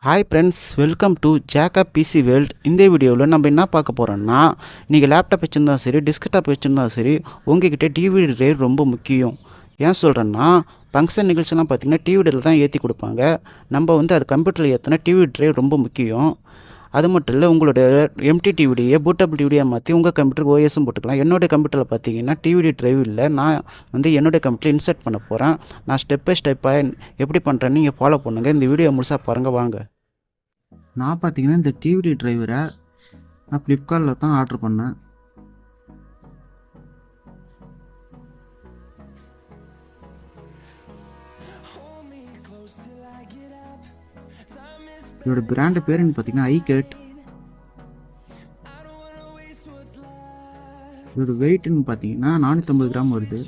Hi friends, welcome to Jacob PC world. இந்த வீடியோவில் நம்ம என்ன பார்க்க போகிறோம்னா, நீங்கள் லேப்டாப் வச்சுருந்தாலும் சரி, டெஸ்க்டாப் வச்சுருந்தாலும் சரி, உங்ககிட்ட டிவிடி டிரைவ் ரொம்ப முக்கியம். ஏன் சொல்கிறேன்னா, ஃபங்க்ஷன் நிகழ்ச்சிலாம் பார்த்தீங்கன்னா டிவிடியில் தான் ஏற்றி கொடுப்பாங்க. நம்ம அது கம்ப்யூட்டரில் ஏற்றினா டிவிடி டிரைவ் ரொம்ப முக்கியம். அது மட்டும் இல்லை, உங்களோட எம்டி டிவிடியை பூட்டபிள் டிவிடியாக மாற்றி உங்கள் கம்ப்யூட்டருக்கு ஓஎஸும் போட்டுக்கலாம். என்னோடய கம்ப்யூட்டரில் பார்த்தீங்கன்னா டிவிடி டிரைவ் இல்லை. நான் என்னோடய கம்ப்யூட்டரில் இன்சர்ட் பண்ண போகிறேன். நான் ஸ்டெப் பை ஸ்டெப்பாக எப்படி பண்ணுறேன்னு நீங்கள் ஃபாலோ பண்ணுங்கள். இந்த வீடியோ முழுசாக பாருங்கள் வாங்க. நான் பார்த்தீங்கன்னா இந்த டிவிடி டிரைவரை நான் ஃப்ளிப்கார்ட்டில் தான் ஆர்டர் பண்ணேன். இதோட பிராண்டு பேருன்னு பார்த்தீங்கன்னா ஐகேட். இதோட வெயிட்னு பார்த்தீங்கன்னா 450 கிராம் வருது.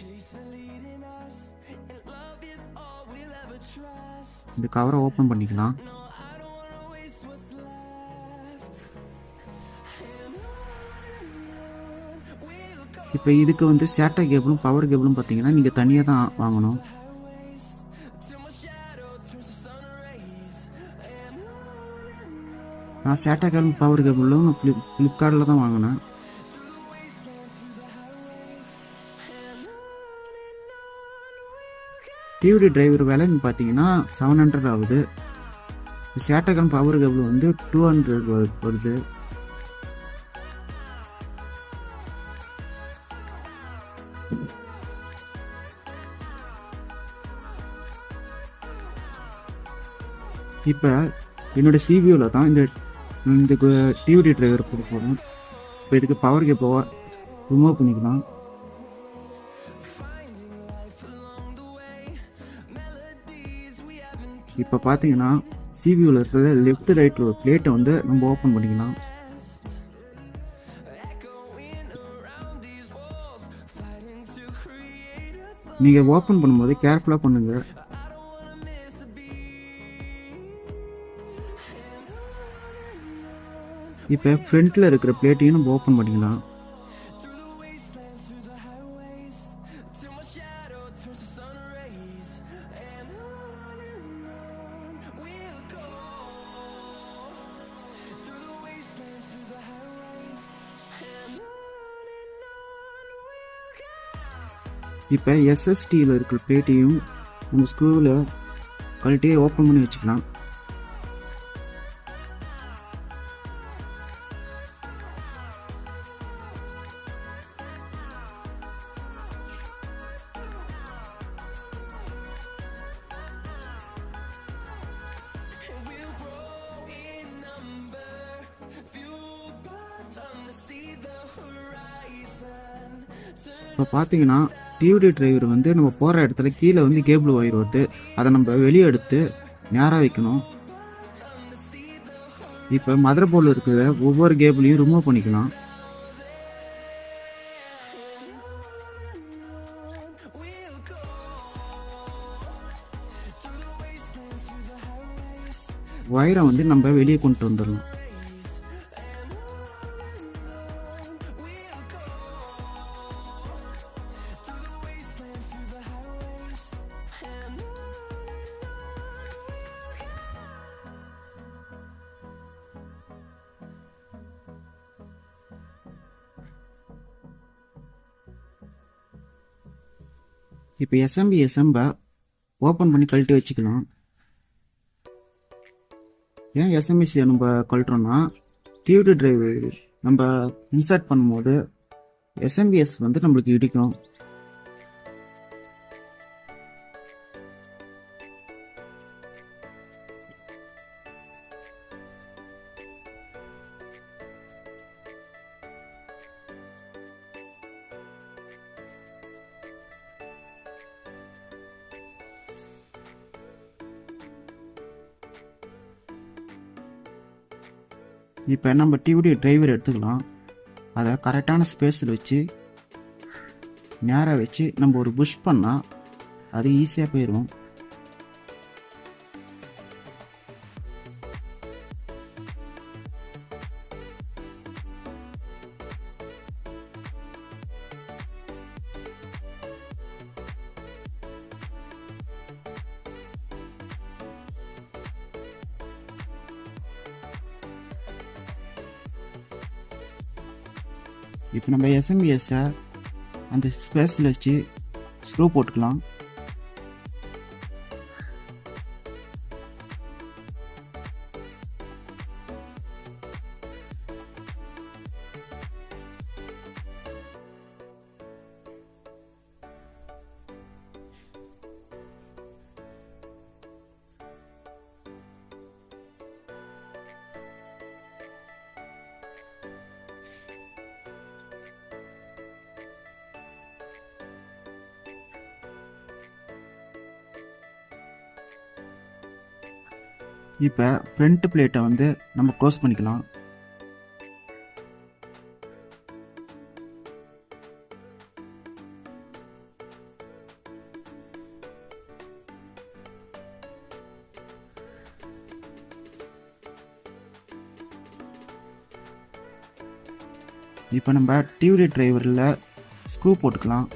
இந்த கவரை ஓப்பன் பண்ணிக்கலாம். இப்போ இதுக்கு சேட்டை கேபிளும் பவர் கேபிளும் பார்த்தீங்கன்னா நீங்கள் தனியாக தான் வாங்கணும். நான் சேட்டை கேபிள் பவர் கேபிளும் ஃப்ளிப்கார்ட்டில் தான் வாங்கினேன். டிவிடி டிரைவர் விலைன்னு பார்த்தீங்கன்னா 700 ஆகுது. சேட்டை கேபிள் பவர் கேபிள் 200 வருது. இப்போ என்னோட சிபியூவில் தான் இந்த டிவிடி டிரைவர் போட போகிறோம். இப்போ இதுக்கு பவர் கேப்பை ரிமூவ் பண்ணிக்கலாம். இப்போ பார்த்தீங்கன்னா சிபியூவில் இருக்கிற லெஃப்ட் ரைட் பிளேட்டை நம்ம ஓப்பன் பண்ணிக்கலாம். நீங்கள் ஓப்பன் பண்ணும்போது கேர்ஃபுல்லாக பண்ணுங்கள். இப்போ ஃப்ரண்ட்டில் இருக்கிற பிளேட்டையும் நம்ம ஓப்பன் பண்ணிக்கலாம். இப்போ எஸ்எஸ்டியில் இருக்கிற பிளேட்டையும் நம்ம ஸ்க்ரூவில் கழட்டியே ஓப்பன் பண்ணி வச்சுக்கலாம். இப்போ பார்த்தீங்கன்னா டிவிடி டிரைவர் நம்ம போகிற இடத்துல கீழே கேபிள் ஒயர் வருது. அதை நம்ம வெளியே எடுத்து நேராக வைக்கணும். இப்போ மதர் போர்டில் இருக்கிற ஒவ்வொரு கேபிளையும் ரிமூவ் பண்ணிக்கலாம். ஒயரை நம்ம வெளியே கொண்டு வந்துடலாம். இப்போ எஸ்எம்பை ஓப்பன் பண்ணி கழட்டி வச்சுக்கலாம். ஏன் எஸ்எம்பிசி நம்ம கழட்டுறோம்னா, டிவிடி டிரைவ் நம்ம இன்சர்ட் பண்ணும்போது எஸ்எம்பிஎஸ் நம்மளுக்கு இடிக்கும். இப்போ நம்ம டிவிடி டிரைவர் எடுத்துக்கலாம். அதை கரெக்டான ஸ்பேஸில் வச்சு நேராக வச்சு நம்ம ஒரு புஷ் பண்ணால் அது ஈஸியாக போயிடும். இப்போ நம்ம எஸ்எம்பிஎஸை அந்த ஸ்பேஸில் வச்சு ஸ்க்ரூ போட்டுக்கலாம். இப்போ ஃப்ரண்ட் பிளேட்டை வந்து நம்ம க்ளோஸ் பண்ணிக்கலாம். இப்போ நம்ம டிவிடி டிரைவரில் ஸ்க்ரூ போட்டுக்கலாம்.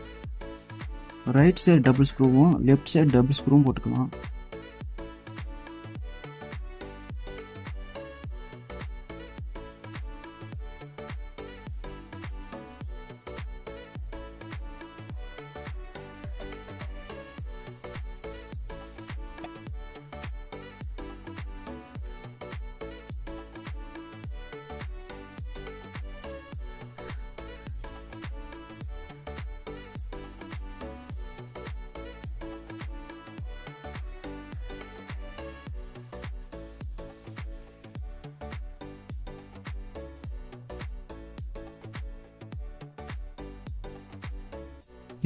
ரைட் சைடு டபுள் ஸ்க்ரூவும் லெஃப்ட் சைடு டபுள் ஸ்க்ரூவும் போட்டுக்கலாம்.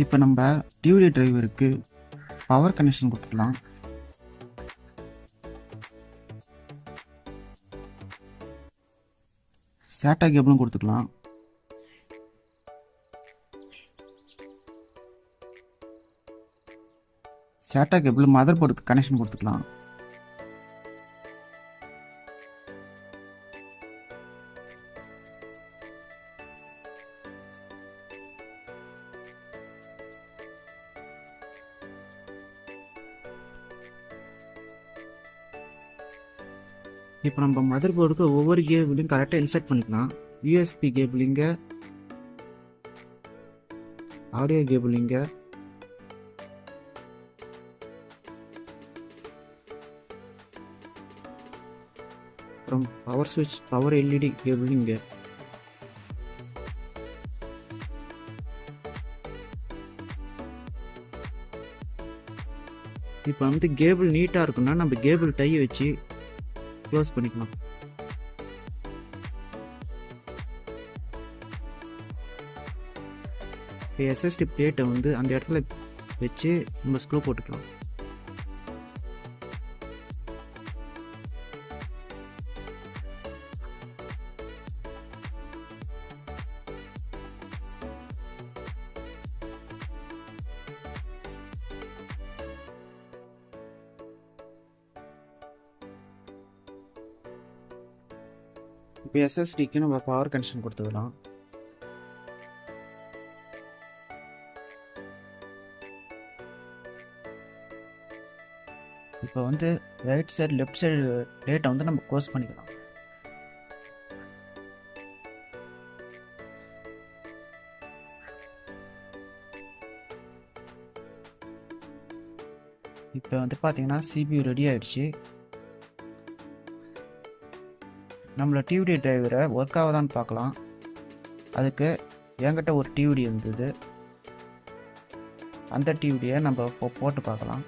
இப்போ நம்ம டிவிடி டிரைவருக்கு பவர் கனெக்ஷன் கொடுத்துக்கலாம். சேட்டா கேபிளும் கொடுத்துக்கலாம். சேட்டா கேபிள் மதர் போர்டுக்கு கனெக்ஷன் கொடுத்துக்கலாம். இப்போ நம்ம மதர் போர்டுக்கு ஒவ்வொரு கேபிளையும் கரெக்டாக இன்சர்ட் பண்ணிக்கலாம். யூஎஸ்பி கேபிள் இங்கே, ஆடியோ கேபிள் இங்கே, அப்புறம் பவர் சுவிட்ச், பவர் எல்இடி கேபிள் இங்கே. இப்போ வந்து கேபிள் நீட்டாக இருக்குன்னா நம்ம கேபிள் டை வச்சு க்ளோஸ் பண்ணிக்கலாம். இப்போ எஸ்எஸ்டி பிளேட்டை வந்து அந்த இடத்துல வச்சு நம்ம ஸ்க்ரூ போட்டுக்கலாம். இப்போ எஸ்எஸ்டிக்கு நம்ம பவர் கனெக்ஷன் கொடுத்துக்கலாம். இப்போ வந்து ரைட் சைடு லெஃப்ட் சைடு டேட்டை வந்து நம்ம க்ளோஸ் பண்ணிக்கலாம். இப்போ வந்து பார்த்தீங்கன்னா சிபியூ ரெடி ஆயிடுச்சு. நம்மளோட டிவிடி டிரைவரை ஒர்க் ஆகுதான்னு பார்க்கலாம். அதுக்கு என்கிட்ட ஒரு டிவிடி இருந்தது. அந்த டிவிடியை நம்ம இப்போ போட்டு பார்க்கலாம்.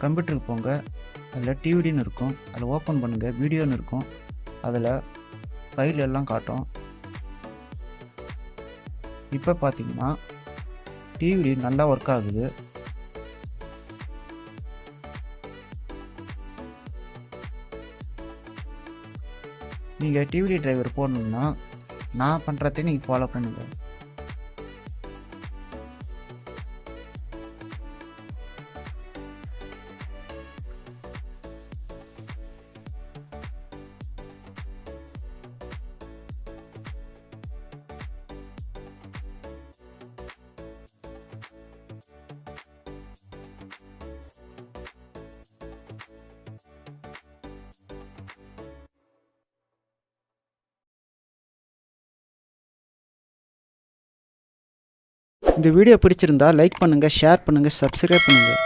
கம்ப்யூட்டருக்கு போங்க, அதில் டிவிடின்னு இருக்கும், அதில் ஓப்பன் பண்ணுங்கள். வீடியோன்னு இருக்கும், அதில் ஃபைல் எல்லாம் காட்டும். இப்போ பார்த்தீங்கன்னா டிவிடி நல்லா ஒர்க் ஆகுது. நீங்கள் டிவிடி டிரைவர் போடணுன்னா நான் பண்ணுறதையும் நீங்கள் ஃபாலோ பண்ணுங்கள். இந்த வீடியோ பிடிச்சிருந்தா லைக் பண்ணுங்கள், ஷேர் பண்ணுங்கள், சப்ஸ்கிரைப் பண்ணுங்கள்.